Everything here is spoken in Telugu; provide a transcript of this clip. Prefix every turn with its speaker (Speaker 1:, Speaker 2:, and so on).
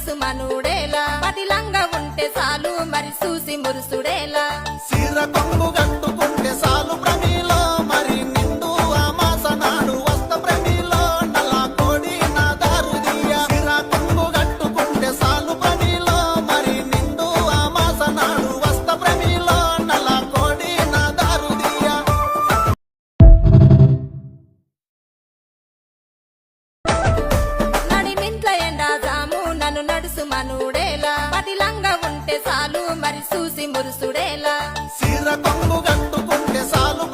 Speaker 1: నడుసు మనుడేలా పదిలంగా ఉంటే చాలు మరి చూసి మురుసుడేలా
Speaker 2: సిర కొంగు కట్టుకుంటే సాలు ప్రమిలో మరి నిండు అమాస నాడు వస్త ప్రమిలో నల్ల కోడి నా దారుదియ సిర కొంగు కట్టుకుంటే సాలు ప్రమిలో మరి నిండు అమాస నాడు వస్త ప్రమిలో నల్ల కోడి నా దారుదియ
Speaker 1: నడిమింట్ల ఎండా జాము నన్ను నడుసు మనుడేలా పదిలంగా ఉంటే చాలు మరి చూసి మురుసుడేలా
Speaker 2: సిర కొంగు కట్టుకుంటే సాలు